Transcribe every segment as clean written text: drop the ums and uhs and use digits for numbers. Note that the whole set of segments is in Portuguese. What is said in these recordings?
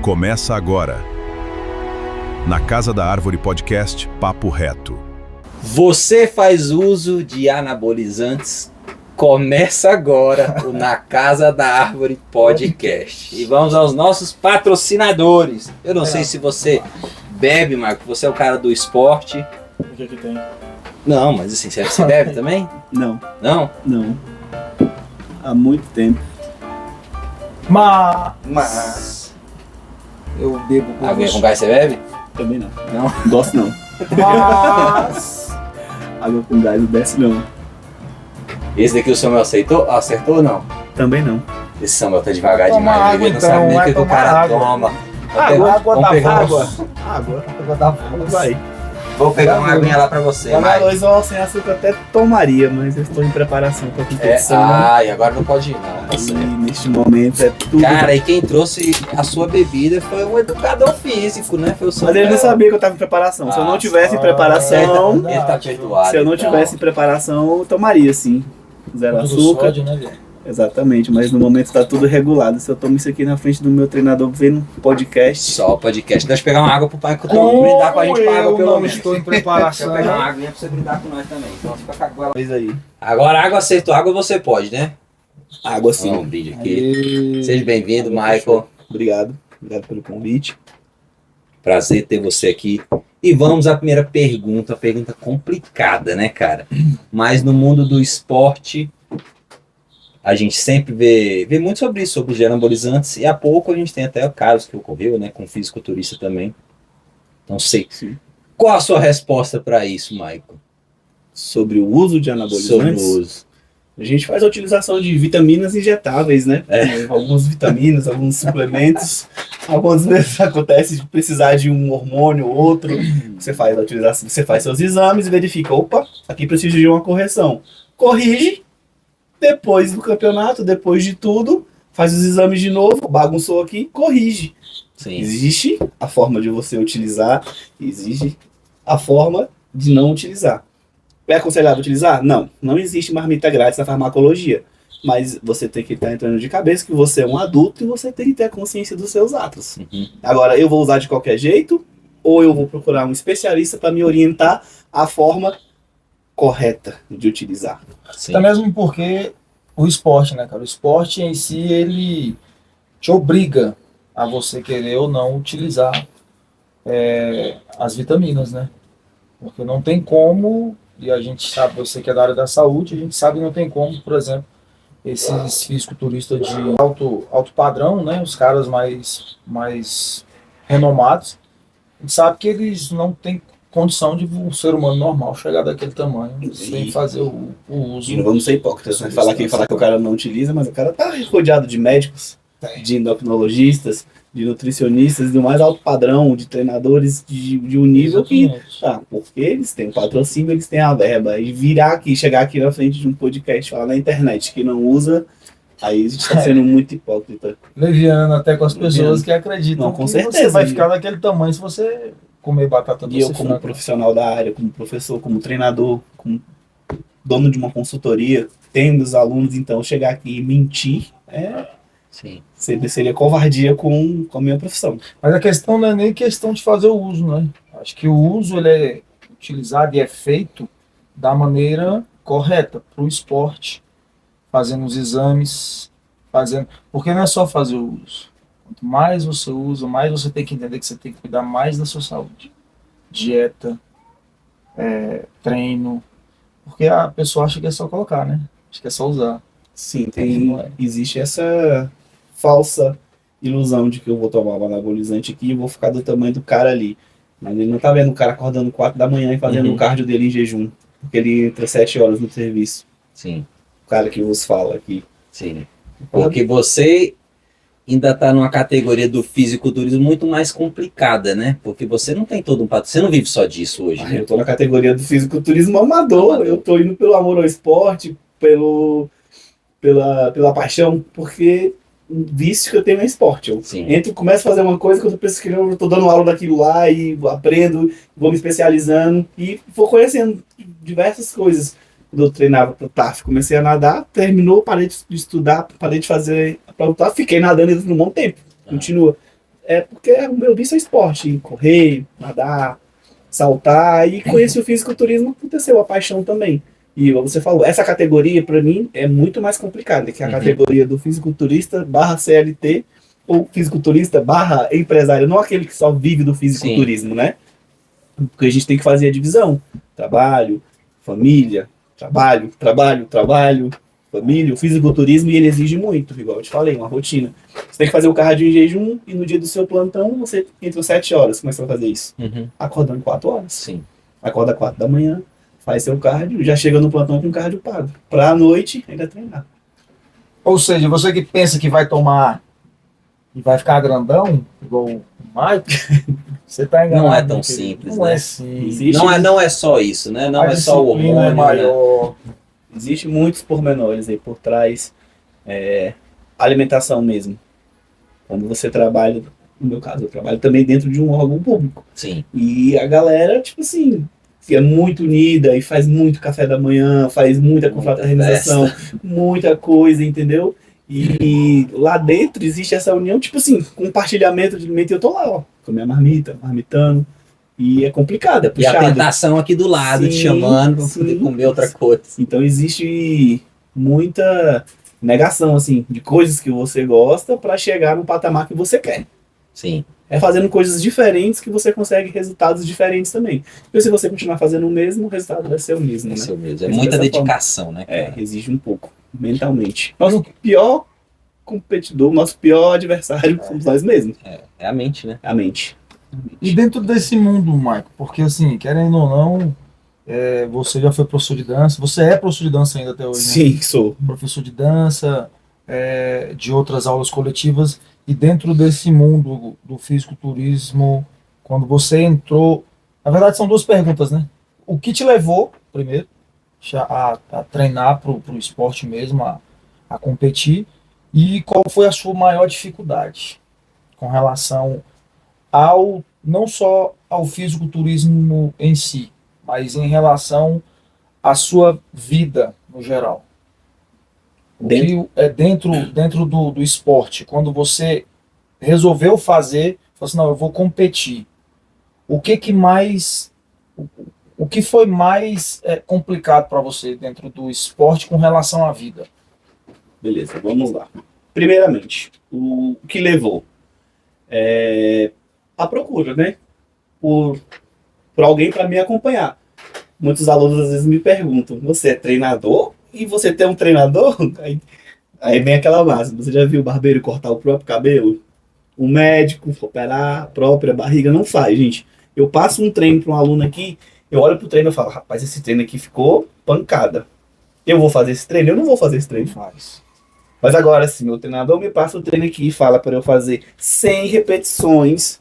Começa agora. Na Casa da Árvore Podcast, Papo Reto. Você faz uso de anabolizantes? Começa agora o Na Casa da Árvore Podcast. E vamos aos nossos patrocinadores. Eu não sei se você bebe, Marco, você é o cara do esporte. O que tem? Não, mas assim, você bebe também? Não. Não? Não. Há muito tempo. Mas... Eu bebo com Água com gás você bebe? Também não. Não? Gosto não. Mas... Água com gás não desce não. Esse daqui o Samuel acertou ou não? Também não. Esse Samuel tá devagar Toma demais, água, ele não então, sabe nem o vai que o tomar cara água. toma. Água Vamos da pegar água. Água. Água da Vai. Vou pegar uma aguinha lá pra você, Uma Mike. arroz sem açúcar até tomaria, mas eu estou em preparação para competição. E agora não pode ir, não. Tá E certo. neste momento é tudo. Cara, e quem trouxe a sua bebida foi um educador físico, né? Foi o Mas Samuel. ele não sabia que eu estava em preparação. Se eu não tivesse em preparação, Ele tá perdoado. se eu não então. tivesse em preparação, eu tomaria sim. Zero Tudo açúcar. sódio, né, velho? Exatamente, mas no momento está tudo regulado. Se eu tomo isso aqui na frente do meu treinador vendo podcast, Só o podcast. Deixa eu pegar uma água pro pai que eu tô brindar com a gente com água, eu pelo não menos. estou em Deixa eu pegar uma preparação. aguinha pra você brindar com nós também. Então fica com a água. fez aí. Agora água acertou, água você pode, né? Água Sim. sim. Um brinde aqui. Seja bem-vindo, Michael. Obrigado. Obrigado pelo convite. Prazer ter você aqui. E vamos à primeira pergunta complicada, né, cara? Mas no mundo do esporte, a gente sempre vê muito sobre isso, sobre os anabolizantes, e há pouco a gente tem até casos que ocorreu, né, com um fisiculturista também. Então, sei. Sim. Qual a sua resposta para isso, Michael? Sobre o uso de Sobre anabolizantes, o uso. a gente faz a utilização de vitaminas injetáveis, né? Algumas vitaminas, alguns suplementos. Algumas vezes acontece de precisar de um hormônio ou outro. Você faz a utilização, você faz seus exames e verifica, opa, aqui precisa de uma correção. Corrige, depois do campeonato, depois de tudo, faz os exames de novo, bagunçou aqui, corrige. Sim. Existe a forma de você utilizar, existe a forma de não utilizar. É aconselhável utilizar? Não. Não existe marmita grátis na farmacologia. Mas você tem que estar entrando de cabeça que você é um adulto e você tem que ter a consciência dos seus atos. Uhum. Agora, eu vou usar de qualquer jeito ou eu vou procurar um especialista para me orientar a forma correta de utilizar? Sim. Até mesmo porque o esporte, né, cara? O esporte em si, ele te obriga a você querer ou não utilizar as vitaminas, né? Porque não tem como, e a gente sabe, você que é da área da saúde, a gente sabe que não tem como, por exemplo, esses fisiculturistas de alto padrão, né? Os caras mais renomados, a gente sabe que eles não têm condição de um ser humano normal chegar daquele tamanho sem fazer o uso. E não vamos ser hipócritas, né? Falar que o cara não utiliza, mas o cara tá rodeado de médicos, de endocrinologistas, de nutricionistas do mais alto padrão, de treinadores de um nível que, porque eles têm o patrocínio, eles têm a verba, e chegar aqui na frente de um podcast, falar na internet que não usa, aí a gente tá sendo muito hipócrita. Leviano até com as pessoas que acreditam Não, com que certeza, você vai e- ficar daquele tamanho se você comer batata doce. E eu, como profissional da área, como professor, como treinador, como dono de uma consultoria, tendo os alunos, então, chegar aqui e mentir, Sim. seria covardia com a minha profissão. Mas a questão não é nem questão de fazer o uso, né? Acho que o uso ele é utilizado e é feito da maneira correta para o esporte, fazendo os exames, porque não é só fazer o uso. Quanto mais você usa, mais você tem que entender que você tem que cuidar mais da sua saúde. Dieta, treino, porque a pessoa acha que é só colocar, né? Acha que é só usar. Sim, Não é. existe essa falsa ilusão de que eu vou tomar um anabolizante aqui e vou ficar do tamanho do cara ali. Mas ele não tá vendo o cara acordando 4 da manhã e fazendo o cardio dele em jejum, porque ele entra 7 horas no serviço. Sim. O cara que vos fala aqui. Sim. Porque você ainda está numa categoria do fisiculturismo muito mais complicada, né? Porque você não tem todo um patrocínio, você não vive só disso hoje, né? Eu tô na categoria do fisiculturismo amador, eu tô indo pelo amor ao esporte, pela paixão, porque um vício que eu tenho é esporte. Eu Sim. entro, começo a fazer uma coisa que eu penso que eu tô dando aula daquilo lá e aprendo, vou me especializando e vou conhecendo diversas coisas. Quando eu treinava pro TAF, comecei a nadar, terminou, parei de estudar, parei de fazer para o TAF, fiquei nadando ainda por um bom tempo. Continua. É porque o meu vício é esporte, correr, nadar, saltar, e conheci o fisiculturismo, aconteceu a paixão também. E você falou, essa categoria para mim é muito mais complicada, que é a categoria do fisiculturista barra CLT, ou fisiculturista barra empresário, não aquele que só vive do fisiculturismo, né? Porque a gente tem que fazer a divisão, trabalho, família, trabalho, família, o fisiculturismo, e ele exige muito, igual eu te falei, uma rotina. Você tem que fazer o cardio em jejum, e no dia do seu plantão, você entra 7 horas. Como é que você vai fazer isso? Acordando 4 horas. Sim. Acorda 4 da manhã, faz seu cardio, já chega no plantão com cardio pago. Pra noite, ainda treinar. Ou seja, você que pensa que vai tomar e vai ficar grandão, igual o Mike, você tá enganado. Não é tão simples, não né? É simples. Existe, Não é só isso, né? Não A é só o disciplina hormônio, é maior. existe muitos pormenores aí por trás. Alimentação mesmo. Quando você trabalha, no meu caso, eu trabalho também dentro de um órgão público. Sim. E a galera, tipo assim, é muito unida e faz muito café da manhã, faz muita confraternização, muita coisa, entendeu? E lá dentro existe essa união, tipo assim, compartilhamento de alimento, e eu tô lá, ó, com a minha marmita, marmitando, e é complicado, é E puxado. a tentação aqui do lado, te Sim, chamando pra sim. poder comer outra coisa. Então existe muita negação, assim, de coisas que você gosta para chegar no patamar que você quer. Sim. É fazendo coisas diferentes que você consegue resultados diferentes também. E se você continuar fazendo o mesmo, o resultado vai ser o mesmo, né? É seu mesmo. É Mas muita dessa dedicação, né, cara? Exige um pouco, mentalmente. Nosso pior competidor, nosso pior adversário somos nós mesmos. É a mente, né? A mente. E dentro desse mundo, Mike, porque assim, querendo ou não, você já foi professor de dança, você é professor de dança ainda até hoje, né? Sim, sou. Professor de dança, de outras aulas coletivas, e dentro desse mundo do fisiculturismo, quando você entrou, na verdade são duas perguntas, né? O que te levou, primeiro, a treinar para o esporte mesmo, a competir, e qual foi a sua maior dificuldade com relação não só ao fisiculturismo em si, mas em relação à sua vida no geral? Dentro do esporte, quando você resolveu fazer, falou assim, não, eu vou competir. O que foi mais complicado para você dentro do esporte com relação à vida? Beleza, vamos lá. Primeiramente, o que levou? A procura, né? Por alguém para me acompanhar. Muitos alunos às vezes me perguntam, você é treinador? E você tem um treinador? Aí vem aquela base. Você já viu o barbeiro cortar o próprio cabelo? O médico operar a própria barriga? Não faz, gente. Eu passo um treino para um aluno aqui, eu olho pro treino e falo, rapaz, esse treino aqui ficou pancada. Eu vou fazer esse treino? Eu não vou fazer esse treino. Faz. Mas agora, se meu treinador me passa o treino aqui e fala para eu fazer 100 repetições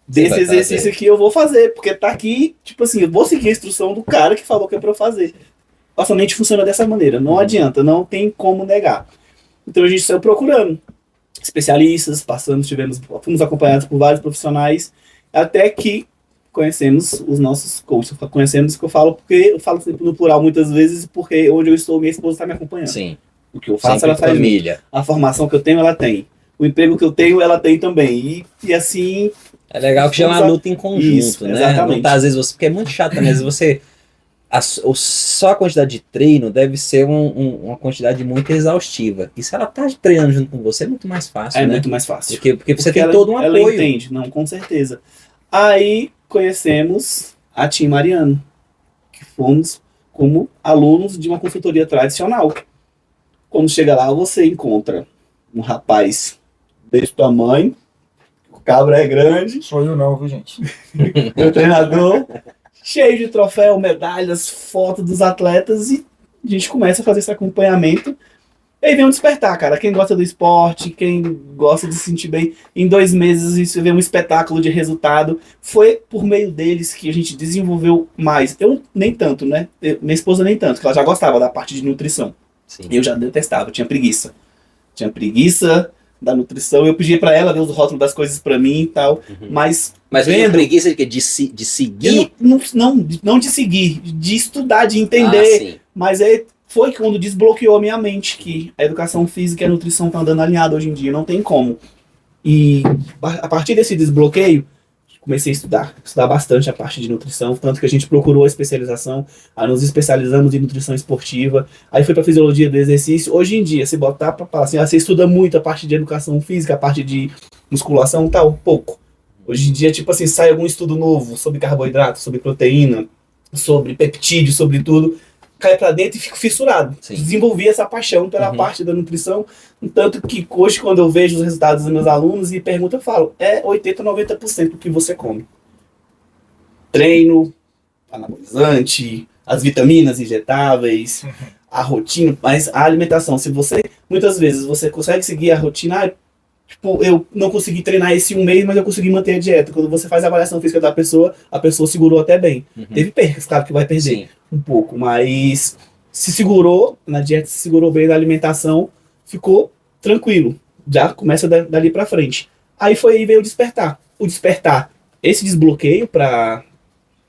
desse exercício aqui, eu vou fazer. Porque tá aqui, tipo assim, eu vou seguir a instrução do cara que falou que é para eu fazer. Nossa mente funciona dessa maneira, não adianta, não tem como negar. Então a gente saiu procurando especialistas, fomos acompanhados por vários profissionais, até que conhecemos os nossos coaches. Conhecemos, que eu falo, porque eu falo sempre no plural muitas vezes, porque onde eu estou, minha esposa está me acompanhando. Sim. O que eu faço, Sempre ela faz. família. A formação que eu tenho, ela tem. O emprego que eu tenho, ela tem também. E assim... É legal que já é uma luta em conjunto, Isso, né? exatamente. Não tá, às vezes você, porque é muito chato, né? Às vezes você... Só a quantidade de treino deve ser uma quantidade muito exaustiva. E se ela tá treinando junto com você, é muito mais fácil, É né? muito mais fácil. Porque você tem ela, todo um ela apoio. entende, não, com certeza. Aí conhecemos a Tim Mariano, que fomos como alunos de uma consultoria tradicional. Quando chega lá, você encontra um rapaz desse tamanho, o cabra é grande, Sou eu não, viu, gente? meu treinador, cheio de troféu, medalhas, fotos dos atletas, e a gente começa a fazer esse acompanhamento. E aí vem um despertar, cara. Quem gosta do esporte, quem gosta de se sentir bem, em 2 meses isso vê um espetáculo de resultado. Foi por meio deles que a gente desenvolveu mais. Eu nem tanto, né? Minha esposa nem tanto, que ela já gostava da parte de nutrição. Sim. Eu já detestava, tinha preguiça. Tinha preguiça da nutrição. Eu pedia pra ela ver os rótulos das coisas pra mim e tal. Mas vem a preguiça de, quê? De seguir. não de seguir, de estudar, de entender. Ah, sim. Mas foi quando desbloqueou a minha mente que a educação física e a nutrição estão andando alinhado hoje em dia. Não tem como. E a partir desse desbloqueio, comecei a estudar bastante a parte de nutrição, tanto que a gente procurou a especialização, aí nos especializamos em nutrição esportiva, aí foi para fisiologia do exercício. Hoje em dia, se botar para falar assim, você estuda muito a parte de educação física, a parte de musculação, tal, pouco. Hoje em dia, tipo assim, sai algum estudo novo sobre carboidrato, sobre proteína, sobre peptídeo, sobre tudo, cai para dentro e fico fissurado. Sim. Desenvolvi essa paixão pela parte da nutrição, tanto que hoje, quando eu vejo os resultados dos meus alunos e pergunto, eu falo, 80, 90% do que você come. Treino, anabolizante, as vitaminas injetáveis, a rotina, mas a alimentação, se você, muitas vezes, você consegue seguir a rotina, tipo, eu não consegui treinar esse um mês, mas eu consegui manter a dieta. Quando você faz a avaliação física da pessoa, a pessoa segurou até bem. Teve percas, claro que vai perder. Sim. Um pouco, mas se segurou na dieta, se segurou bem na alimentação, ficou tranquilo, já começa dali pra frente. Aí veio o despertar. Esse desbloqueio para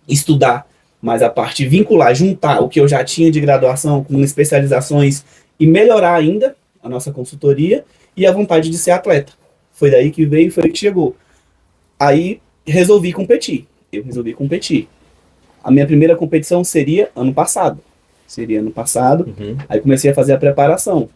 estudar mais a parte, vincular, juntar o que eu já tinha de graduação com especializações e melhorar ainda a nossa consultoria e a vontade de ser atleta. Foi daí que veio, foi daí que chegou. Aí resolvi competir. A minha primeira competição seria ano passado. Aí comecei a fazer a preparação.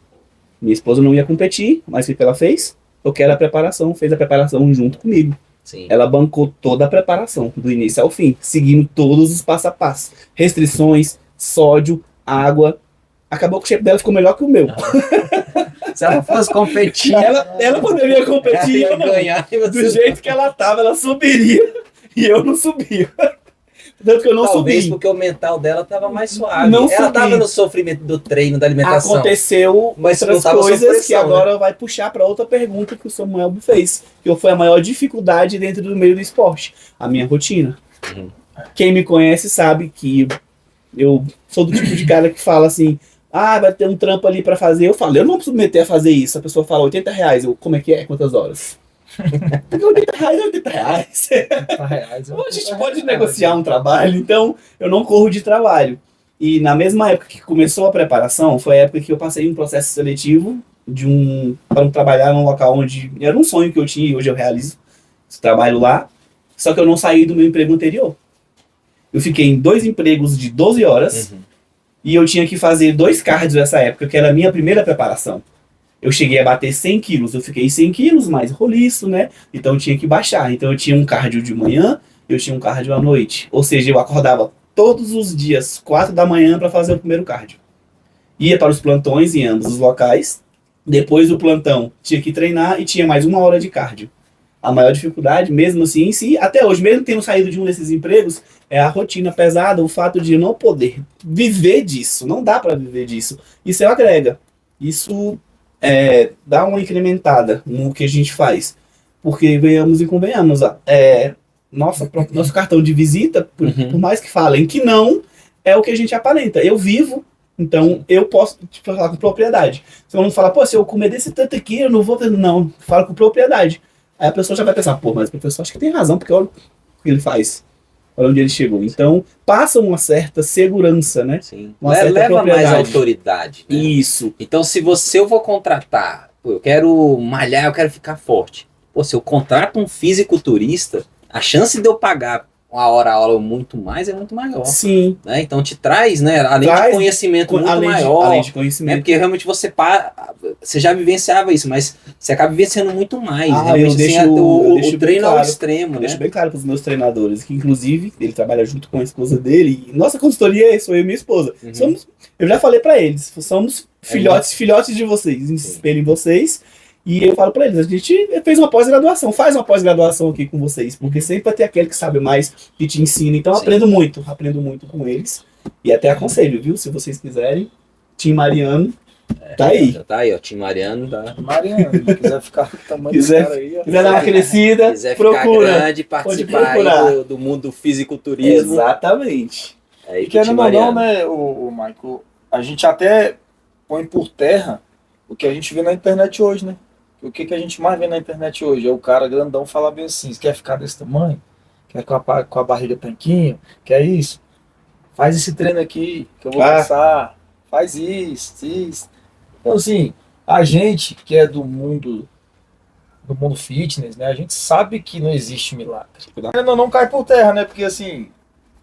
Minha esposa não ia competir, mas o que ela fez? Eu quero a preparação, fez a preparação junto comigo. Sim. Ela bancou toda a preparação, do início ao fim, seguindo todos os passo a passo. Restrições, sódio, água. Acabou que o shape dela ficou melhor que o meu. Se ela fosse competir, Ela poderia competir, eu não. ganhar. Do jeito que ela tava, ela subiria e eu não subia. Tanto que eu não Talvez subi. porque o mental dela estava mais suave. Não Ela subi. estava no sofrimento do treino, da alimentação. Aconteceu Mas outras não tava sob coisas pressão, que agora vai puxar para outra pergunta que o Samuel fez. Que foi a maior dificuldade dentro do meio do esporte. A minha rotina. Quem me conhece sabe que eu sou do tipo de cara que fala assim, vai ter um trampo ali para fazer. Eu falo, eu não vou submeter a fazer isso. A pessoa fala R$80. Como é que é? Quantas horas? Porque R$80 é R$80. A gente pode negociar um trabalho, então eu não corro de trabalho. E na mesma época que começou a preparação, foi a época que eu passei um processo seletivo para trabalhar num local onde era um sonho que eu tinha e hoje eu realizo esse trabalho lá, só que eu não saí do meu emprego anterior. Eu fiquei em 2 empregos de 12 horas e eu tinha que fazer 2 cardios nessa época, que era a minha primeira preparação. Eu cheguei a bater 100 quilos, eu fiquei 100 quilos, mais roliço, né? Então eu tinha que baixar. Então eu tinha um cardio de manhã, eu tinha um cardio à noite. Ou seja, eu acordava todos os dias, 4 da manhã, para fazer o primeiro cardio. Ia para os plantões em ambos os locais. Depois do plantão, tinha que treinar e tinha mais 1 hora de cardio. A maior dificuldade, mesmo assim, em si, até hoje, mesmo tendo saído de um desses empregos, é a rotina pesada, o fato de não poder viver disso. Não dá para viver disso. Isso agrega. Isso dá uma incrementada no que a gente faz. Porque venhamos e convenhamos. Nosso cartão de visita, por mais que falem que não, é o que a gente aparenta. Eu vivo, então eu posso falar com propriedade. Se eu não falar, se eu comer desse tanto aqui, eu não vou ter. Não, falo com propriedade. Aí a pessoa já vai pensar, mas o professor acho que tem razão, porque olha o que ele faz. Olha onde ele chegou. Então, passa uma certa segurança, né? Sim. Uma certa Leva mais propriedade. autoridade. Né? Isso. Então, se eu vou contratar, eu quero malhar, eu quero ficar forte. Se eu contrato um fisiculturista, a chance de eu pagar uma hora a aula muito maior. Sim. Né? Então te traz, né? Além de conhecimento muito maior. Além de conhecimento. Porque realmente você já vivenciava isso, mas você acaba vivenciando muito mais. Eu deixo o treino claro, ao extremo, eu né? deixo bem claro para os meus treinadores, que inclusive ele trabalha junto com a esposa dele, e nossa consultoria sou eu e minha esposa. Eu já falei para eles, somos filhotes de vocês, espelho em vocês. E eu falo pra eles, a gente fez uma pós-graduação, faz uma pós-graduação aqui com vocês, porque sempre vai ter aquele que sabe mais, que te ensina. Então aprendo muito com eles. E até aconselho, viu? Se vocês quiserem, Tim Mariano, tá aí. Já tá aí, ó, Tim Mariano. Mariano, se quiser ficar com o tamanho desse cara aí, ó. Quiser dar uma crescida, quiser procura. Ficar grande, participar aí do mundo do fisiculturismo. Exatamente. Aí, E querendo ou não, né, o Michael, a gente até põe por terra o que a gente vê na internet hoje, né? O que a gente mais vê na internet hoje? É o cara grandão falar bem assim, quer ficar desse tamanho? Quer com a barriga tanquinho? Quer isso? Faz esse treino aqui, que eu vou passar. Faz isso. Então, assim, a gente que é do mundo do mundo fitness, né? A gente sabe que não existe milagre. Não cai por terra, né? Porque assim,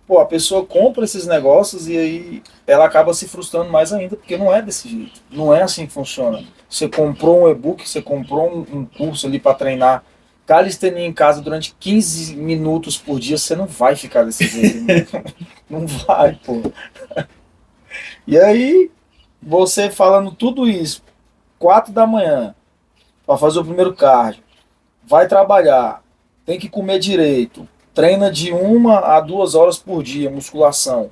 pô, a pessoa compra esses negócios e aí ela acaba se frustrando mais ainda, porque não é desse jeito. Não é assim que funciona. Você comprou um e-book, você comprou um curso ali para treinar calistenia em casa durante 15 minutos por dia, você não vai ficar desse jeito. Não vai, pô. E aí, você falando tudo isso, 4 da manhã, para fazer o primeiro cardio, vai trabalhar, tem que comer direito, treina de 1 a 2 horas por dia, musculação,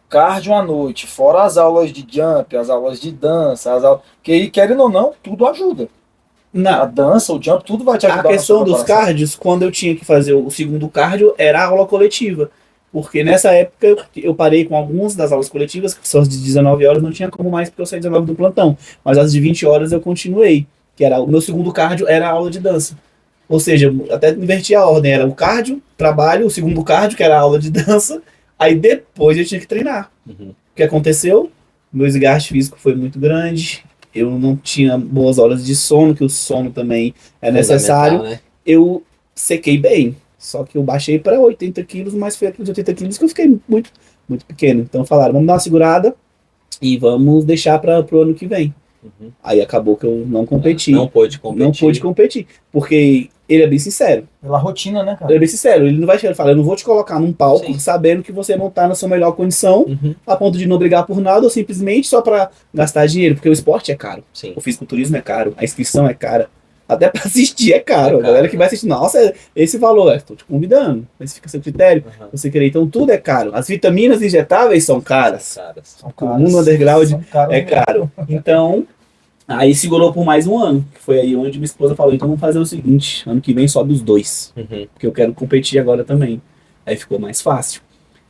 cardio à noite, fora as aulas de jump, as aulas de dança, que aí, querendo ou não, tudo ajuda. A dança, o jump, tudo vai te ajudar. A questão dos cardios, quando eu tinha que fazer o segundo cardio, era a aula coletiva. Porque nessa época eu parei com algumas das aulas coletivas, que são as de 19 horas, não tinha como mais, porque eu saí 19 do plantão. Mas as de 20 horas eu continuei, que era o meu segundo cardio, era a aula de dança. Ou seja, eu até inverti a ordem, era o cardio, trabalho, o segundo cardio, que era a aula de dança, aí depois eu tinha que treinar. O que aconteceu? Meu desgaste físico foi muito grande, eu não tinha boas horas de sono, que o sono também é necessário. Né? Eu sequei bem, só que eu baixei para 80 quilos, mas foi aqueles 80 quilos que eu fiquei muito, muito pequeno. Então falaram, vamos dar uma segurada e vamos deixar para o ano que vem. Aí acabou que eu não competi. Não pôde competir. Não pude competir, porque ele é bem sincero. Pela rotina, né, cara? Ele é bem sincero, ele não vai chegar e falar, eu não vou te colocar num palco sabendo que você não tá na sua melhor condição, a ponto de não brigar por nada, ou simplesmente só para gastar dinheiro, porque o esporte é caro. O fisiculturismo é caro, a inscrição é cara, até para assistir é caro. A galera que vai assistir, nossa, esse valor, estou te convidando, mas fica seu critério, você querer, então tudo é caro. As vitaminas injetáveis são caras. O mundo underground é caro. Então, aí segurou por mais um ano, que foi aí onde minha esposa falou, então vamos fazer o seguinte, ano que vem sobe os 2, porque eu quero competir agora também. Aí ficou mais fácil.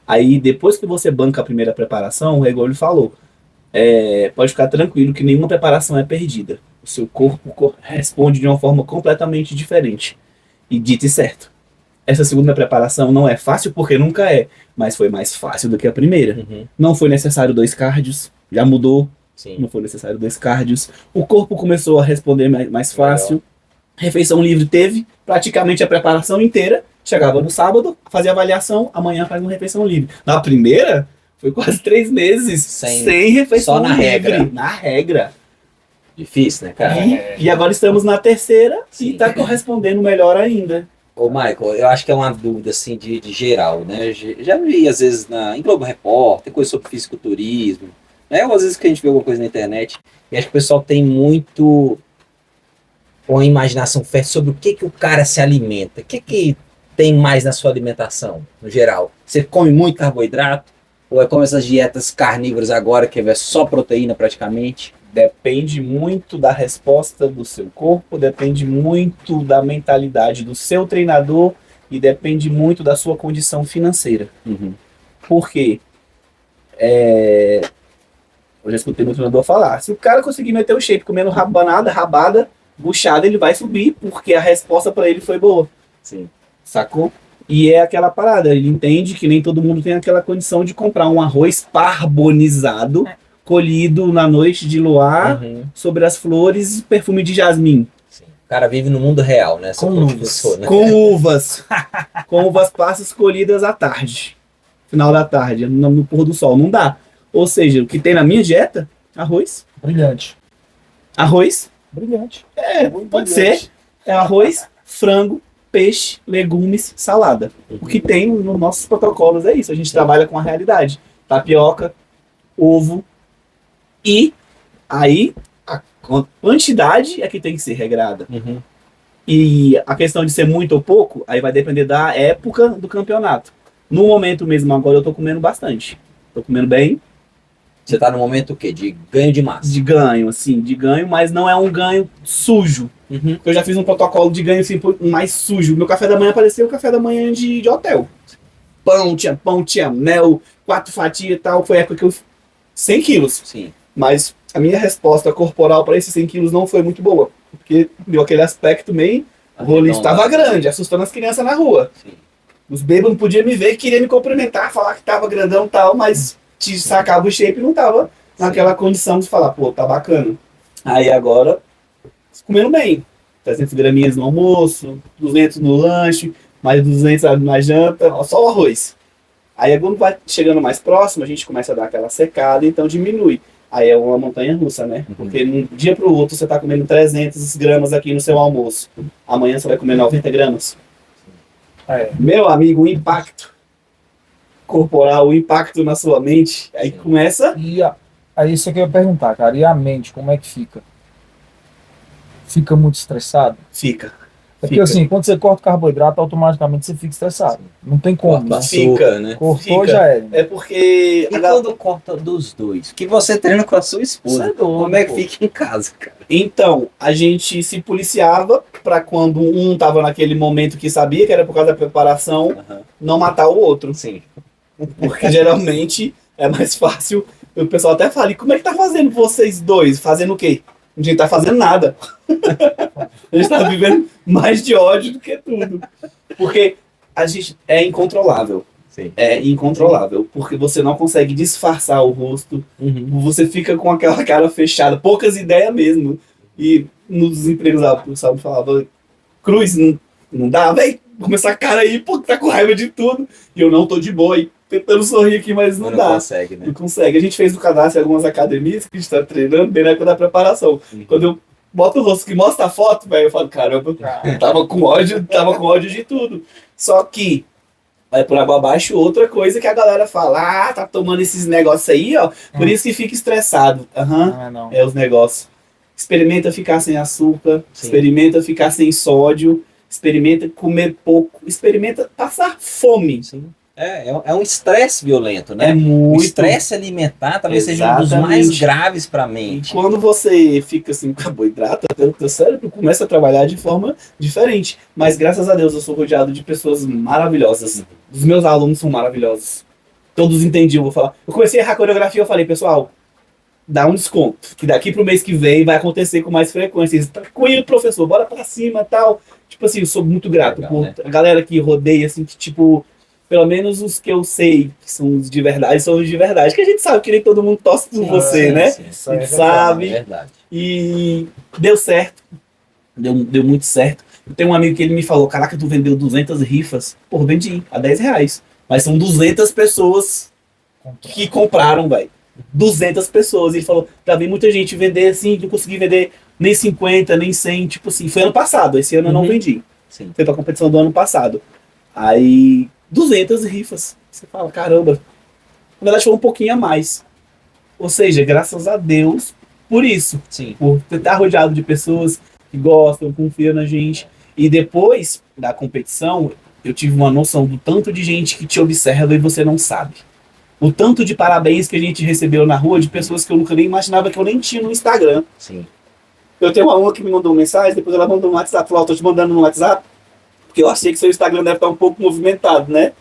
Aí depois que você banca a primeira preparação, o Regolho falou, pode ficar tranquilo que nenhuma preparação é perdida. O seu corpo responde de uma forma completamente diferente. E dito e certo. Essa segunda preparação não é fácil porque nunca é, mas foi mais fácil do que a primeira. Não foi necessário 2 cardios, já mudou. Não foi necessário 2 cardios. O corpo começou a responder mais fácil. Refeição livre teve praticamente a preparação inteira. Chegava no sábado, fazia avaliação, amanhã faz uma refeição livre. Na primeira, foi quase 3 meses sem refeição livre. Regra. Na regra. Difícil, né, cara? E agora estamos na terceira e está correspondendo melhor ainda. Ô, Michael, eu acho que é uma dúvida, assim, de geral, né? Já vi, às vezes, em Globo Repórter, coisa sobre fisiculturismo, né? Ou às vezes que a gente vê alguma coisa na internet, e acho que o pessoal tem muito uma imaginação fértil sobre o que o cara se alimenta. O que tem mais na sua alimentação, no geral? Você come muito carboidrato? Ou é como essas dietas carnívoras agora, que é só proteína praticamente? Depende muito da resposta do seu corpo, depende muito da mentalidade do seu treinador e depende muito da sua condição financeira. Por quê? Eu já escutei meu treinador falar, se o cara conseguir meter o shape comendo rabada, buchada, ele vai subir, porque a resposta para ele foi boa. Sacou? E é aquela parada, ele entende que nem todo mundo tem aquela condição de comprar um arroz carbonizado, colhido na noite de luar, sobre as flores, perfume de jasmim. O cara vive no mundo real, né? Com uvas. Né? Com uvas. Com uvas passas colhidas à tarde. Final da tarde, no pôr do sol. Não dá. Ou seja, o que tem na minha dieta, arroz. Brilhante. Arroz. Brilhante. Pode ser. É arroz, frango, peixe, legumes, salada. O que tem nos nossos protocolos é isso. A gente trabalha com a realidade. Tapioca, ovo. E aí a quantidade é que tem que ser regrada. E a questão de ser muito ou pouco, aí vai depender da época do campeonato. No momento mesmo agora eu tô comendo bastante. Tô comendo bem. Você tá no momento o quê? De ganho de massa? De ganho, mas não é um ganho sujo. Eu já fiz um protocolo de ganho assim, mais sujo. Meu café da manhã parecia o café da manhã de hotel. Pão, tinha mel, 4 fatias e tal. Foi a época que eu... 100 quilos. Mas a minha resposta corporal para esses 100 quilos não foi muito boa. Porque deu aquele aspecto meio... O rolinho estava grande, assustando as crianças na rua. Os bêbados não podiam me ver, queriam me cumprimentar, falar que estava grandão e tal, mas te sacava o shape e não estava naquela condição de falar, pô, tá bacana. Aí agora, comendo bem. 300 graminhas no almoço, 200 no lanche, mais 200 na janta, só o arroz. Aí quando vai chegando mais próximo, a gente começa a dar aquela secada, então diminui. Aí é uma montanha russa, né? Porque de um dia para o outro você está comendo 300 gramas aqui no seu almoço. Amanhã você vai comer 90 gramas. Meu amigo, o impacto corporal, o impacto na sua mente, aí começa... Aí isso que eu ia perguntar, cara, e a mente, como é que fica? Fica muito estressado? Fica. É porque assim, quando você corta o carboidrato, automaticamente você fica estressado. Não tem como. Corta açúcar, né? Cortou, Fica. já é. É porque... E quando corta dos dois? Que você treina com a sua esposa. Isso é doido, Como é que pô. fica em casa, cara? Então, a gente se policiava para quando um tava naquele momento que sabia que era por causa da preparação, não matar o outro. Sim. Porque geralmente é mais fácil. O pessoal até fala, e como é que tá fazendo vocês dois? Fazendo o quê? A gente tá fazendo nada. A gente tá vivendo mais de ódio do que tudo. Porque a gente é incontrolável. Sim. É incontrolável. Porque você não consegue disfarçar o rosto. Você fica com aquela cara fechada. Poucas ideias mesmo. E nos empregos lá, o pessoal me falava, Cruz, não dá, velho. Começar a cara aí, pô, tá com raiva de tudo. E eu não tô de boa. E tentando sorrir aqui, mas não dá. Consegue, né? Não consegue. A gente fez o cadastro em algumas academias que a gente tá treinando bem na época da preparação. Quando eu boto o rosto que mostra a foto, velho, eu falo, caramba, eu tava com ódio de tudo. Só que vai por água abaixo outra coisa que a galera fala, tá tomando esses negócios aí, ó, por isso que fica estressado. Não. É os negócios. Experimenta ficar sem açúcar, Sim. experimenta ficar sem sódio, experimenta comer pouco, experimenta passar fome. Sim. É um estresse violento, né? É O muito. estresse alimentar talvez seja um dos mais Exatamente. graves para a E mente. quando você fica assim com carboidrato, o teu cérebro começa a trabalhar de forma diferente. Mas graças a Deus eu sou rodeado de pessoas maravilhosas. Os meus alunos são maravilhosos. Todos entendiam, vou falar. Eu comecei a errar a coreografia, eu falei, pessoal, dá um desconto, que daqui pro mês que vem vai acontecer com mais frequência. Eles, tranquilo, professor, bora pra cima e tal. Tipo assim, eu sou muito grato Legal, por né? a galera que rodeia, assim, que tipo... Pelo menos os que eu sei que são os de verdade, são os de verdade. Que a gente sabe que nem todo mundo torce por você, né? Sim, Isso aí é Sabe? é verdade. E deu certo. Deu muito certo. Eu tenho um amigo que ele me falou, caraca, tu vendeu 200 rifas. Pô, vendi a R$10. Mas são 200 pessoas que compraram, velho. 200 pessoas. Ele falou, já vi muita gente vender assim, não consegui vender nem 50, nem 100. Tipo assim, foi ano passado. Esse ano eu não vendi. Sim. Foi pra competição do ano passado. Aí, 200 rifas. Você fala, caramba. Na verdade, foi um pouquinho a mais. Ou seja, graças a Deus por isso. Sim. Por estar rodeado de pessoas que gostam, confiam na gente. E depois da competição, eu tive uma noção do tanto de gente que te observa e você não sabe. O tanto de parabéns que a gente recebeu na rua de pessoas que eu nunca nem imaginava que eu nem tinha no Instagram. Sim. Eu tenho uma aluna que me mandou uma mensagem, depois ela mandou no WhatsApp, falou, tô te mandando no WhatsApp, porque eu achei que seu Instagram deve estar um pouco movimentado, né?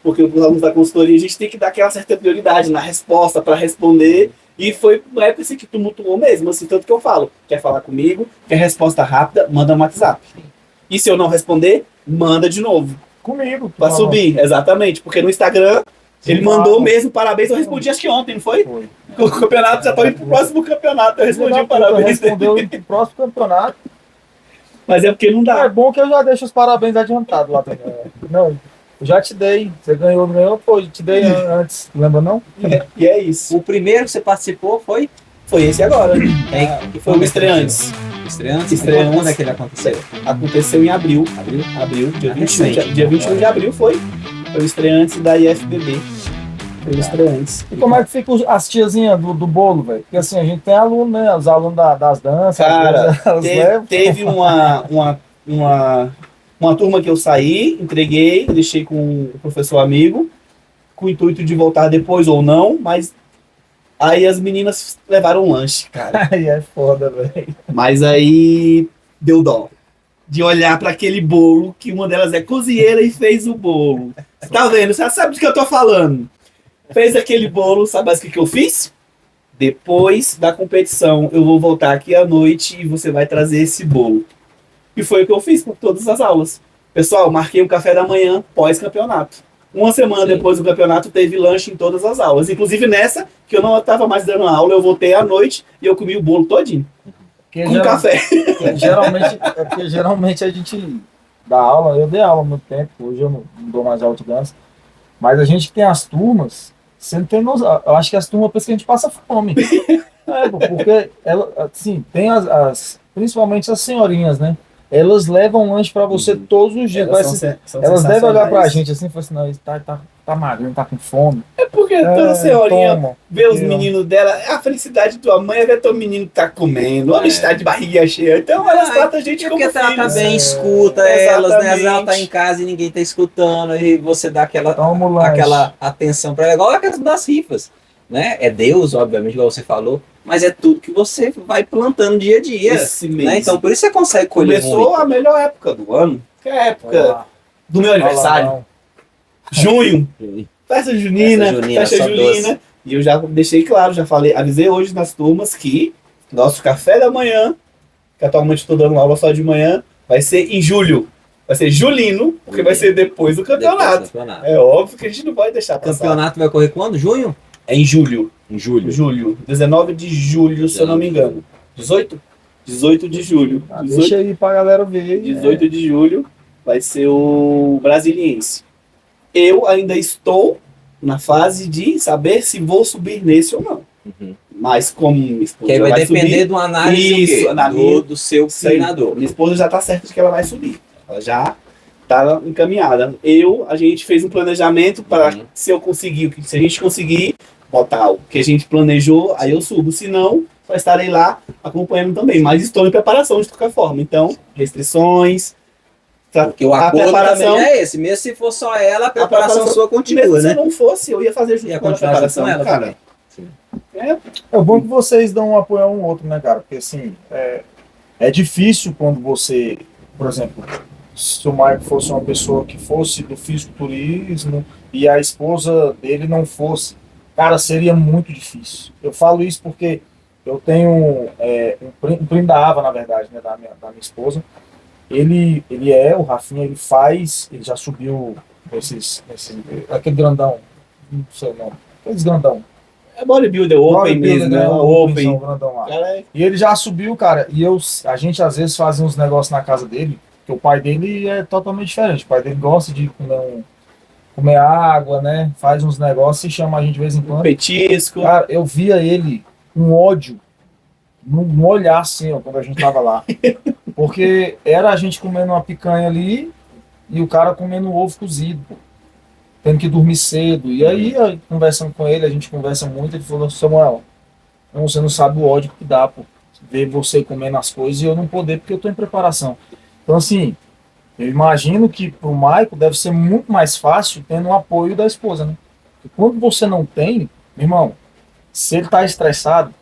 Porque os alunos da consultoria, a gente tem que dar aquela certa prioridade na resposta para responder. E foi uma época assim, que tumultuou mesmo, assim, tanto que eu falo, quer falar comigo, quer resposta rápida, manda no WhatsApp. E se eu não responder, manda de novo. Comigo. Pra subir, exatamente. Porque no Instagram, ele mandou mesmo parabéns, eu respondi acho que ontem, não foi? Foi. O campeonato já tá indo pro próximo campeonato, eu respondi parabéns. Respondeu no próximo campeonato. Mas é porque não É dá. bom que eu já deixo os parabéns adiantados lá também. Não, eu já te dei. Você ganhou, pô, eu te dei antes. Lembra não? E é isso. O primeiro que você participou foi Foi esse agora. que Foi o Estreantes. Estreantes? Estreantes. Quando é que ele aconteceu? Aconteceu em abril. Abril? Dia 21, Recente. dia 21 de abril foi o Estreantes da IFBB. Foi o Estreantes. E como é que fica as tiazinhas do bolo, velho? Porque assim, a gente tem aluno, né? Os alunos das danças. Cara, às vezes elas levam. teve uma turma que eu saí, entreguei, deixei com o professor amigo, com o intuito de voltar depois ou não, mas aí as meninas levaram lanche, cara. Aí é foda, velho. Mas aí deu dó de olhar para aquele bolo, que uma delas é cozinheira e fez o bolo. Tá vendo? Você sabe do que eu tô falando. Fez aquele bolo, sabe mais o que eu fiz? Depois da competição, eu vou voltar aqui à noite e você vai trazer esse bolo. E foi o que eu fiz com todas as aulas. Pessoal, marquei um café da manhã pós-campeonato. Uma semana depois do campeonato, teve lanche em todas as aulas. Inclusive nessa, que eu não estava mais dando aula, eu voltei à noite e eu comi o bolo todinho. Com café. Porque geralmente a gente dá aula, eu dei aula há muito tempo, hoje eu não dou mais aula de dança, mas a gente tem as turmas, você não tem noção, eu acho que as turmas parece que a gente passa fome. Porque ela, assim, tem principalmente as senhorinhas, né? Elas levam lanche pra você todos os dias. Elas devem olhar pra gente assim e falar assim, não, ele tá magrinho, tá com fome. É porque toda senhorinha vê os meninos dela, a felicidade de tua mãe é ver teu menino que tá comendo, ela está de barriga cheia. Então elas tratam a gente como filho. Porque trata bem, escuta elas, né? Às vezes ela tá em casa e ninguém tá escutando, e você dá aquela atenção pra ela, igual aquelas das rifas. Né? É Deus, obviamente, igual você falou, mas é tudo que você vai plantando dia a dia. Esse mês. Né? Então, por isso você consegue colher. Começou a melhor época do ano, que é a época do meu aniversário. Junho, festa junina, festa julina. E eu já deixei claro, já falei, avisei hoje nas turmas que nosso café da manhã, que atualmente estou dando aula só de manhã, vai ser em julho. Vai ser julino, porque vai ser depois do campeonato. É óbvio que a gente não vai deixar passar. O campeonato vai ocorrer quando? Junho? É em julho. Em julho. Julho. 19 de julho, se eu não me engano. 18? 18 de julho. 18, deixa aí pra galera ver. 18 de julho vai ser o Brasiliense. Eu ainda estou na fase de saber se vou subir nesse ou não. Mas como minha esposa que vai depender de uma análise do seu treinador. Minha esposa já está certa de que ela vai subir. Ela já está encaminhada. A gente fez um planejamento para se a gente conseguir botar o que a gente planejou, aí eu subo. Se não, só estarei lá acompanhando também. Mas estou em preparação de qualquer forma. Então, restrições. Porque o acordo também é esse. Mesmo se for só ela, a preparação sua continua, mesmo né? Se não fosse, eu ia fazer junto com a preparação. Ela, cara. É bom que vocês dão um apoio a um outro, né, cara? Porque, assim, é difícil quando você, por exemplo, se o Mike fosse uma pessoa que fosse do fisiculturismo e a esposa dele não fosse, cara, seria muito difícil. Eu falo isso porque eu tenho um primo da Ava, na verdade, né, da minha esposa. Ele o Rafinha, ele já subiu aquele grandão, não sei o nome, aqueles grandão. É bodybuilder open mesmo, né? Open. Grandão lá. E ele já subiu, cara, e a gente às vezes faz uns negócios na casa dele, porque o pai dele é totalmente diferente. O pai dele gosta de comer água, né? Faz uns negócios e chama a gente de vez em quando. Petisco. Cara, eu via ele com ódio no olhar assim, ó, quando a gente tava lá. Porque era a gente comendo uma picanha ali e o cara comendo um ovo cozido, pô, tendo que dormir cedo. E aí, conversando com ele, a gente conversa muito, ele falou: Samuel, você não sabe o ódio que dá, pô, ver você comendo as coisas e eu não poder, porque eu tô em preparação. Então, assim, eu imagino que pro Maico deve ser muito mais fácil tendo o apoio da esposa, né? Porque quando você não tem, meu irmão, se ele tá estressado,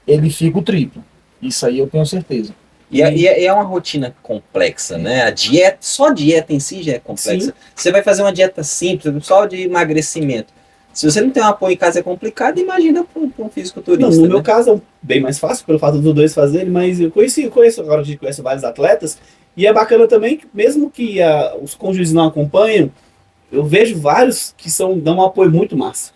ele fica o triplo. Isso aí eu tenho certeza. E é uma rotina complexa, né? A dieta, só a dieta em si já é complexa. Sim. Você vai fazer uma dieta simples, só de emagrecimento. Se você não tem um apoio em casa é complicado, imagina para um fisiculturista. No meu caso é bem mais fácil, pelo fato dos dois fazerem, mas eu conheço, agora a gente conhece vários atletas, e é bacana também que mesmo que os cônjuges não acompanham, eu vejo vários que dão um apoio muito massa.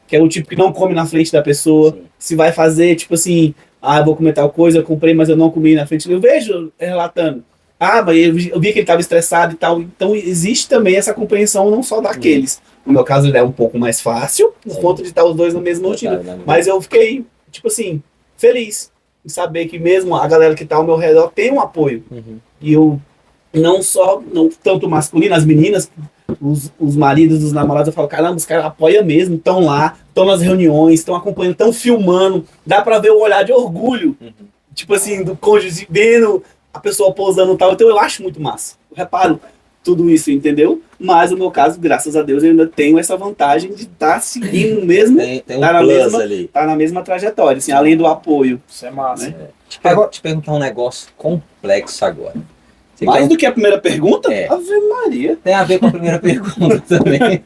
Que é o tipo que não come na frente da pessoa. Sim. Se vai fazer, tipo assim, eu vou comer tal coisa, eu comprei, mas eu não comi na frente. Eu vejo relatando, mas eu vi que ele estava estressado e tal. Então existe também essa compreensão, não só daqueles. No meu caso ele é um pouco mais fácil, por conta de estar os dois na mesma rotina. Mas eu fiquei, tipo assim, feliz em saber que mesmo a galera que está ao meu redor tem um apoio. E eu não tanto masculino, as meninas, os maridos dos namorados, eu falo, caramba, os caras apoiam mesmo, estão lá, estão nas reuniões, estão acompanhando, estão filmando, dá pra ver o olhar de orgulho, tipo assim, do cônjuge vendo a pessoa pousando e tal, então eu acho muito massa, eu reparo tudo isso, entendeu? Mas no meu caso, graças a Deus, eu ainda tenho essa vantagem de estar seguindo o mesmo, tá na mesma trajetória, assim, além do apoio. Isso é massa. Né? Te perguntar um negócio complexo agora. Mais do que a primeira pergunta? Ave Maria. Tem a ver com a primeira pergunta também.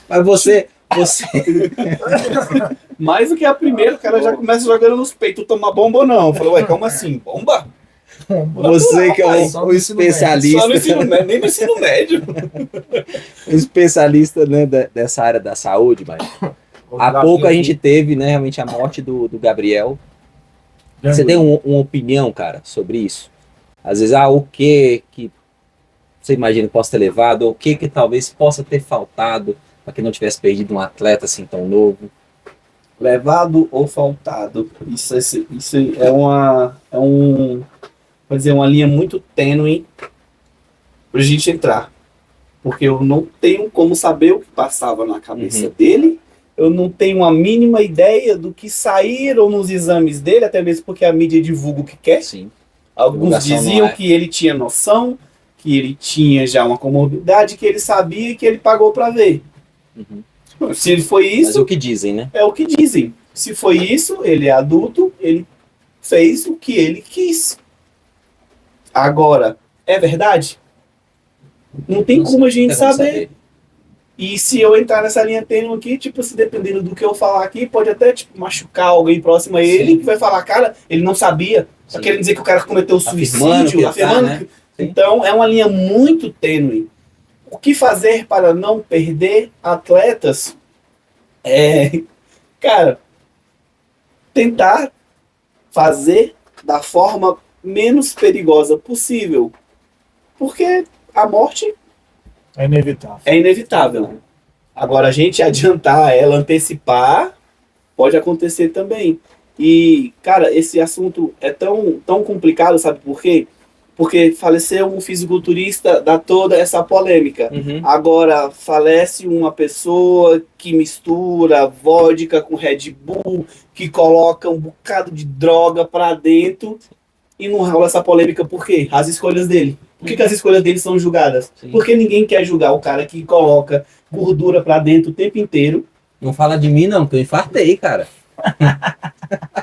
Mas você... Mais do que a primeira, o cara já começa jogando nos peitos, tomar bomba ou não. Falou, ué, como assim? Bomba? Você que é um especialista... Só no ensino médio, nem no ensino médio. Um especialista, né, dessa área da saúde, mas... Há pouco a gente teve, né, realmente a morte do Gabriel. Você tem uma opinião, cara, sobre isso? Às vezes, o que você imagina que possa ter levado, ou o que talvez possa ter faltado para que não tivesse perdido um atleta assim tão novo? Levado ou faltado? Isso vai dizer, uma linha muito tênue pra gente entrar. Porque eu não tenho como saber o que passava na cabeça dele, eu não tenho a mínima ideia do que saíram nos exames dele, até mesmo porque a mídia divulga o que quer. Sim. Alguns diziam que ele tinha noção, que ele tinha já uma comorbidade, que ele sabia e que ele pagou para ver. Se foi isso... Mas é o que dizem, né? É o que dizem. Se foi isso, ele é adulto, ele fez o que ele quis. Agora, é verdade? Não tem como a gente saber. E se eu entrar nessa linha tênue aqui, tipo, se dependendo do que eu falar aqui, pode até tipo, machucar alguém próximo a ele, que vai falar, cara, ele não sabia. Tá querendo dizer que o cara cometeu suicídio, afirmando né? Então, é uma linha muito tênue. O que fazer para não perder atletas cara, tentar fazer da forma menos perigosa possível. Porque a morte É inevitável. é inevitável. Agora, a gente adiantar ela, antecipar, pode acontecer também. E, cara, esse assunto é tão complicado, sabe por quê? Porque faleceu um fisiculturista, dá toda essa polêmica. Agora, falece uma pessoa que mistura vodka com Red Bull, que coloca um bocado de droga pra dentro e não rola essa polêmica. Por quê? As escolhas dele. Por que as escolhas dele são julgadas? Sim. Porque ninguém quer julgar o cara que coloca gordura pra dentro o tempo inteiro. Não fala de mim, não, que eu infartei, cara.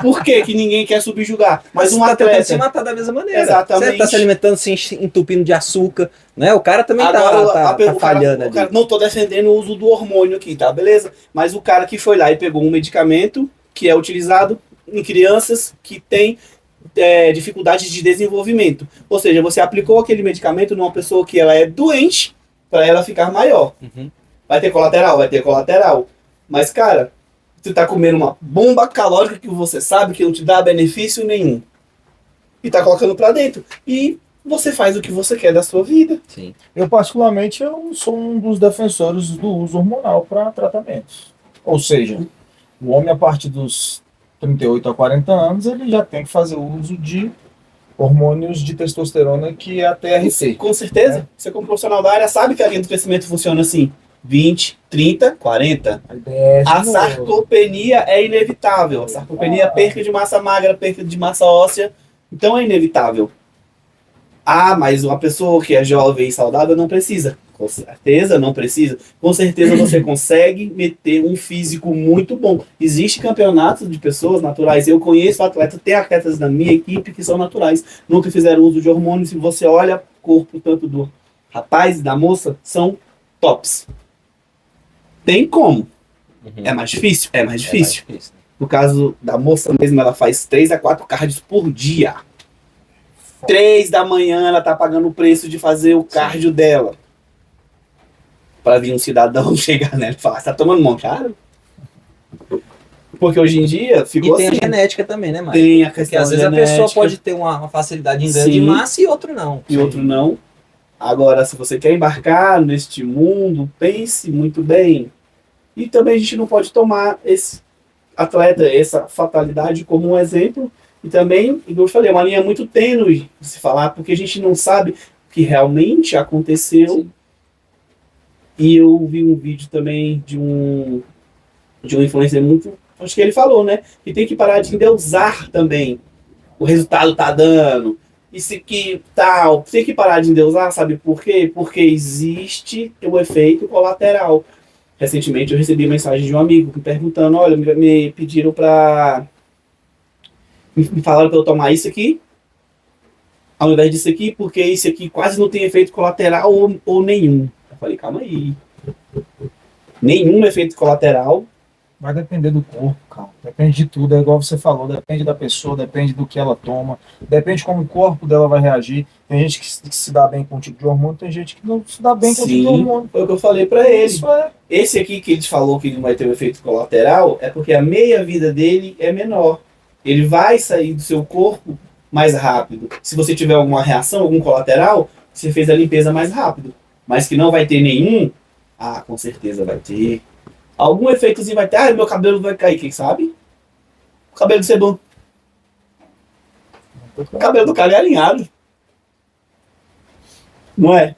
Por que que ninguém quer subjugar? Mas um tá tentando se atleta... matar da mesma maneira. Exatamente. Você tá se alimentando, se entupindo de açúcar, né? O cara também Agora, tá falhando ali. não tô defendendo o uso do hormônio aqui, tá? Beleza? Mas o cara que foi lá e pegou um medicamento que é utilizado em crianças que têm dificuldades de desenvolvimento. Ou seja, você aplicou aquele medicamento numa pessoa que ela é doente para ela ficar maior. Vai ter colateral? Vai ter colateral. Mas, cara, você tá comendo uma bomba calórica que você sabe que não te dá benefício nenhum. E tá colocando pra dentro. E você faz o que você quer da sua vida. Sim. Eu, particularmente, eu sou um dos defensores do uso hormonal para tratamentos. Ou seja, o homem, a partir dos 38 a 40 anos, ele já tem que fazer uso de hormônios de testosterona, que é a TRT. Com certeza. Você, como profissional da área, sabe que a linha do crescimento funciona assim. 20, 30, 40. A sarcopenia é inevitável. A sarcopenia é perca de massa magra, perca de massa óssea. Então é inevitável. Mas uma pessoa que é jovem e saudável não precisa. Com certeza não precisa. Com certeza você consegue meter um físico muito bom. Existe campeonatos de pessoas naturais. Eu conheço atletas, tem atletas da minha equipe que são naturais. Nunca fizeram uso de hormônios. Se você olha o corpo tanto do rapaz e da moça, são tops. Tem como. É mais difícil? É mais difícil. No caso da moça mesmo, ela faz 3 a 4 cardios por dia. 3 da manhã ela tá pagando o preço de fazer o cardio dela. Pra vir um cidadão chegar nela e falar, você tá tomando mão caro? Porque hoje em dia ficou E tem assim. a genética também, né, Mário? Tem a Porque questão às vezes genética, a pessoa pode ter uma facilidade em ganho de Sim. massa e outro não. e outro não. Agora, se você quer embarcar neste mundo, pense muito bem. E também a gente não pode tomar esse atleta, essa fatalidade como um exemplo. E também, como eu falei, é uma linha muito tênue de se falar, porque a gente não sabe o que realmente aconteceu. Sim. E eu vi um vídeo também de um influencer muito... Acho que ele falou, né? Que tem que parar de endeusar também. O resultado tá dando. Isso que tal. Tem que parar de endeusar, sabe por quê? Porque existe o efeito colateral. Recentemente eu recebi mensagem de um amigo me perguntando, olha, me pediram pra... Me falaram pra eu tomar isso aqui, ao invés disso aqui, porque isso aqui quase não tem efeito colateral ou nenhum. Eu falei, calma aí. Nenhum efeito colateral. Vai depender do corpo, cara. Depende de tudo, é igual você falou, depende da pessoa, depende do que ela toma, depende como o corpo dela vai reagir. Tem gente que se dá bem com um tipo de hormônio, tem gente que não se dá bem com um tipo de hormônio. Foi o que eu falei pra ele. Isso é. Esse aqui que ele falou que não vai ter um efeito colateral é porque a meia-vida dele é menor. ele vai sair do seu corpo mais rápido. Se você tiver alguma reação, algum colateral, você fez a limpeza mais rápido. Mas que não vai ter nenhum, com certeza vai ter. Algum efeitozinho vai ter, meu cabelo vai cair, quem sabe? O cabelo do Sebão. O cabelo do cara é alinhado. Não é?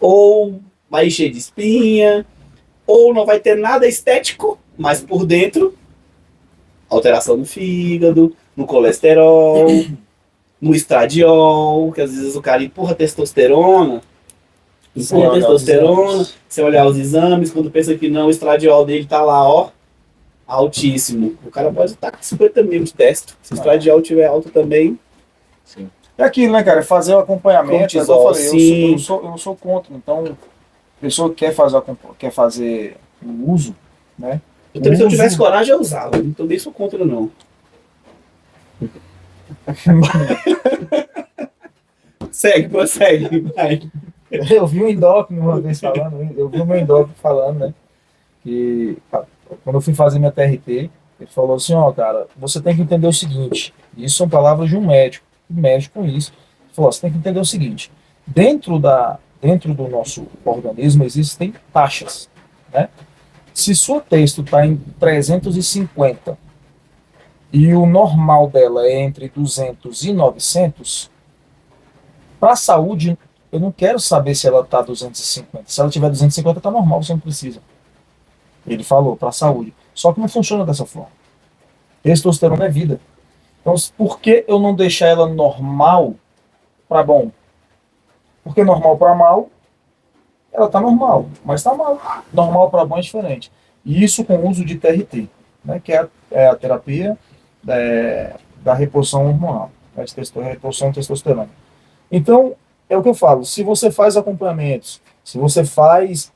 Ou vai encher de espinha, ou não vai ter nada estético, mas por dentro, alteração no fígado, no colesterol, no estradiol, que às vezes o cara empurra testosterona, você olhar os exames, quando pensa que não, o estradiol dele tá lá, ó, altíssimo. O cara pode estar com 50 mil de testo. Se o estradiol tiver alto também. Sim. É aquilo, né, cara? Fazer o acompanhamento, Cortisol, igual eu falei, sim. eu não sou contra. Então, a pessoa que quer fazer o uso, né? Eu também, se eu tivesse coragem, eu usava. Eu também sou contra, não. Prossegue, vai. Eu vi um endócrino uma vez falando, eu vi o meu endócrino falando, né? Que quando eu fui fazer minha TRT, ele falou assim, ó, cara, você tem que entender o seguinte, isso são palavras de um médico, que mexe com isso. Ele falou, você tem que entender o seguinte, dentro do nosso organismo existem taxas, né? Se seu texto está em 350 e o normal dela é entre 200 e 900, para a saúde, eu não quero saber se ela está 250. Se ela tiver 250, está normal, você não precisa. Ele falou, para a saúde. Só que não funciona dessa forma. Testosterona é vida. Então, por que eu não deixar ela normal para bom? Porque normal para mal, ela está normal, mas está mal. Normal para bom é diferente. E isso com o uso de TRT, né, que é a terapia da reposição hormonal, né, de reposição de testosterona. Então, é o que eu falo, se você faz acompanhamentos, se você faz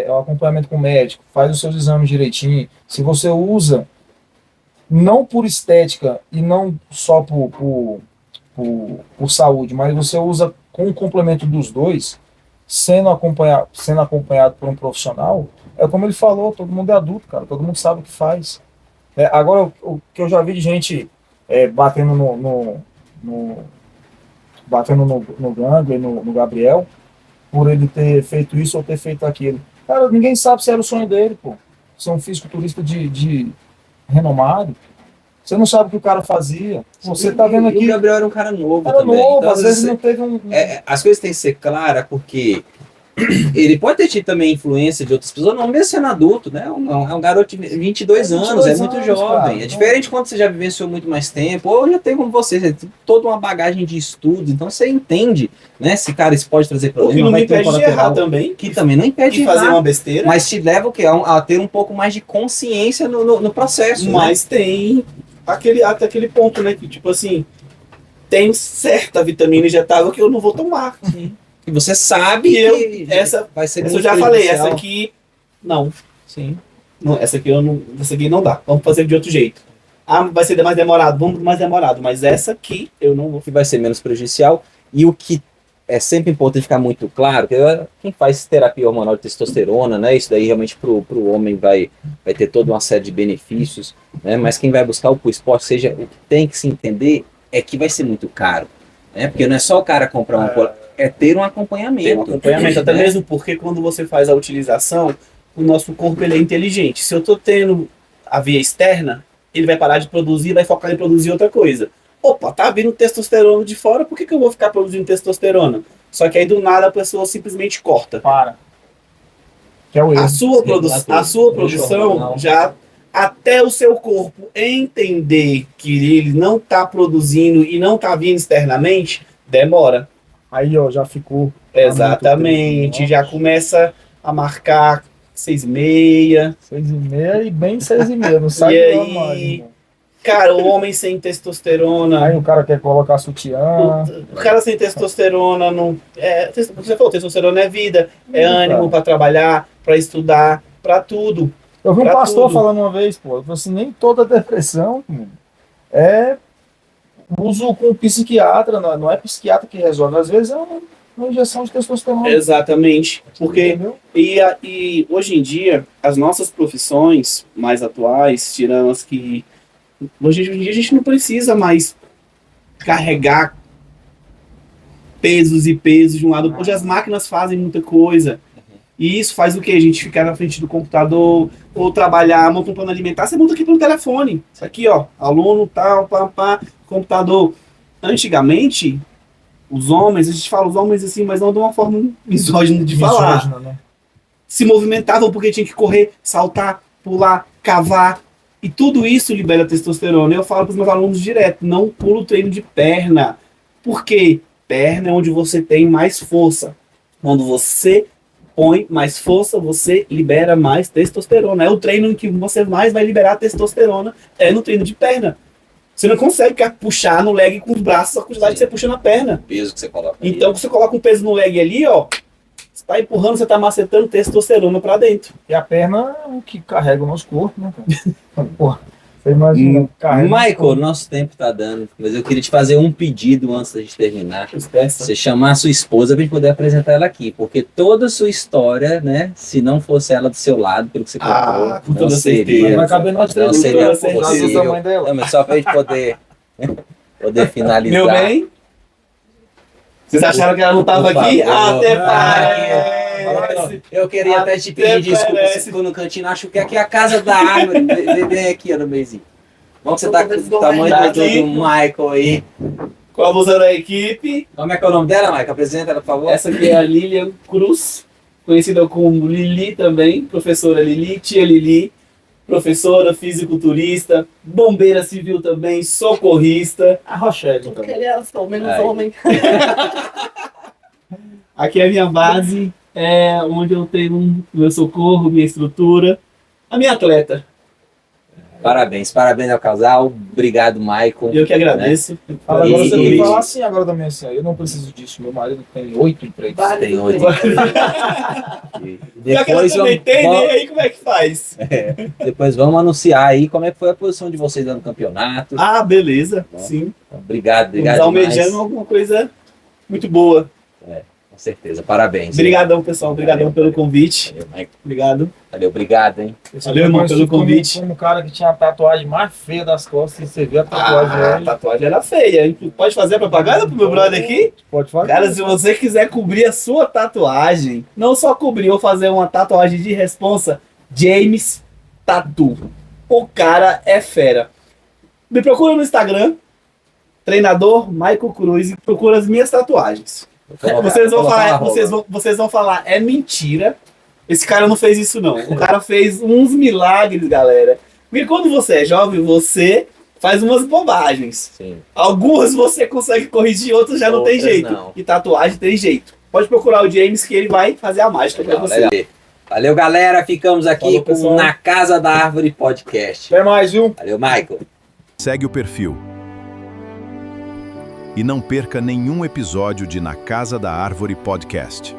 o acompanhamento com o médico, faz os seus exames direitinho, se você usa, não por estética e não só por saúde, mas você usa com o complemento dos dois, sendo acompanhado por um profissional, é como ele falou, todo mundo é adulto, cara, todo mundo sabe o que faz. Agora, o que eu já vi de gente batendo no Gangue, no Gabriel, por ele ter feito isso ou ter feito aquilo. Cara, ninguém sabe se era o sonho dele, pô. Ser um fisiculturista de renomado. Você não sabe o que o cara fazia. Você tá vendo aqui. O Gabriel era um cara novo Era também. novo, Então, às vezes não teve um. As coisas têm que ser claras, porque ele pode ter tido também influência de outras pessoas, não mesmo sendo adulto, né? É um garoto de 22 anos, é muito jovem. Cara, é diferente quando você já vivenciou muito mais tempo, ou já tem como você tem toda uma bagagem de estudos, então você entende, né? Se cara, isso pode trazer problema. O que não me impede de errar também. Que também não impede de fazer uma besteira. Mas te leva o quê? A ter um pouco mais de consciência no processo. Mas né? Tem até aquele ponto, né? Que tipo assim, tem certa vitamina injetável que eu não vou tomar. Sim. E você sabe que essa vai ser essa eu já falei, essa aqui não. Sim. Não, essa aqui não dá. Vamos fazer de outro jeito. Vai ser mais demorado, vamos mais demorado, mas essa aqui eu não vou. Que vai ser menos prejudicial. E o que é sempre importante ficar muito claro, que quem faz terapia hormonal de testosterona, né? Isso daí realmente pro homem vai ter toda uma série de benefícios, né? Mas quem vai buscar o esporte, seja o que tem que se entender é que vai ser muito caro, né? Porque não é só o cara comprar é ter um acompanhamento. Ter um acompanhamento, até mesmo porque quando você faz a utilização, o nosso corpo ele é inteligente. Se eu estou tendo a via externa, ele vai parar de produzir, vai focar em produzir outra coisa. Opa, tá vindo testosterona de fora, por que eu vou ficar produzindo testosterona? Só que aí do nada a pessoa simplesmente corta. Para. Que é o erro. A sua produção já, até o seu corpo entender que ele não está produzindo e não está vindo externamente, demora. Aí, ó, já ficou. Exatamente, já começa a marcar 6,5. 6,5 e bem 6,5, não sai e não, aí, mano. Cara, o homem sem testosterona. Aí o cara quer colocar sutiã. O cara sem testosterona não. Você falou, testosterona é vida, é ânimo para trabalhar, para estudar, para tudo. Eu vi um pastor falando uma vez, pô, ele falou assim, nem toda depressão é uso com psiquiatra, não é psiquiatra que resolve, às vezes é uma injeção de testosterona. Exatamente, porque e hoje em dia, as nossas profissões mais atuais, tirando as que Hoje em dia a gente não precisa mais carregar pesos e pesos de um lado. Hoje as máquinas fazem muita coisa. E isso faz o quê? A gente ficar na frente do computador ou trabalhar, monta um plano alimentar, você monta aqui pelo telefone. Isso aqui, ó, aluno, tal, computador. Antigamente, os homens, a gente fala os homens assim, mas não de uma forma misógina de falar. Misógina, né? Se movimentavam porque tinha que correr, saltar, pular, cavar. E tudo isso libera testosterona. Eu falo para os meus alunos direto, não pula o treino de perna. Por quê? Perna é onde você tem mais força. Quando você põe mais força, você libera mais testosterona. É o treino em que você mais vai liberar testosterona, é no treino de perna. Você não consegue puxar no leg com os braços a quantidade que você puxa na perna. O peso que você coloca. Então, você coloca um peso no leg ali, ó, você tá empurrando, você tá macetando testosterona pra dentro. E a perna é o que carrega o nosso corpo, né, cara? Porra, você imagina. Michael, nosso tempo tá dando, mas eu queria te fazer um pedido antes da gente terminar. Você chamar a sua esposa pra gente poder apresentar ela aqui, porque toda a sua história, né, se não fosse ela do seu lado, pelo que você contou, com não toda seria. certeza. Vai caber nós Não três, seria por causa do possível. tamanho dela. Não, mas só pra gente poder finalizar. Meu bem? Vocês acharam que ela não tava Por aqui? favor. Até Ah, parece. Eu queria até te pedir Até desculpa parece. se ficou no cantinho. Acho que aqui é a casa da árvore. Vem aqui, ó, no meizinho. Bom que você tá com o tamanho do Michael aí. Com a blusa da equipe. Como é que é o nome dela, Michael? Apresenta ela, por favor. Essa aqui é a Lilian Cruz, conhecida como Lili também, professora Lili, tia Lili, professora, fisiculturista, bombeira civil também, socorrista. A Rochelle Porque também. ele é só menos Ai. homem. Aqui é a minha base, é onde eu tenho meu socorro, minha estrutura, a minha atleta. Parabéns ao casal. Obrigado, Michael. Eu que agradeço. Agora E- você tem e- que falar assim agora também, assim, ó, eu não preciso disso, meu marido tem 8 empregos. Tem hoje. Já que ela Depois também tem, né? Aí como é que faz? depois vamos anunciar aí como é que foi a posição de vocês lá no campeonato. Ah, beleza. Bom. Sim. Obrigado Estamos demais. almejando alguma coisa muito boa. Com certeza. Parabéns. Obrigadão, pessoal. Obrigadão pelo convite. Valeu, Michael. Obrigado. Valeu, obrigado, hein? Valeu, irmão, pelo convite. Como o cara que tinha a tatuagem mais feia das costas, e você viu a tatuagem A dele, tatuagem era feia, hein? Pode fazer a propaganda pro meu brother aqui? pode fazer. Cara, se você quiser cobrir a sua tatuagem, não só cobrir ou fazer uma tatuagem de responsa, James Tattoo. O cara é fera. Me procura no Instagram, treinador Michael Cruz, e procura as minhas tatuagens. Vocês vão falar, é mentira. Esse cara não fez isso, não. O cara fez uns milagres, galera. Porque quando você é jovem, você faz umas bobagens. Sim. Algumas você consegue corrigir, outras já não tem Outras jeito. não. E tatuagem tem jeito. Pode procurar o James que ele vai fazer a mágica pra Legal, você. legal. Valeu, galera. Ficamos aqui Falou, com pessoal. Na Casa da Árvore Podcast. Até mais, viu? Valeu, Michael. Segue o perfil. E não perca nenhum episódio de Na Casa da Árvore Podcast.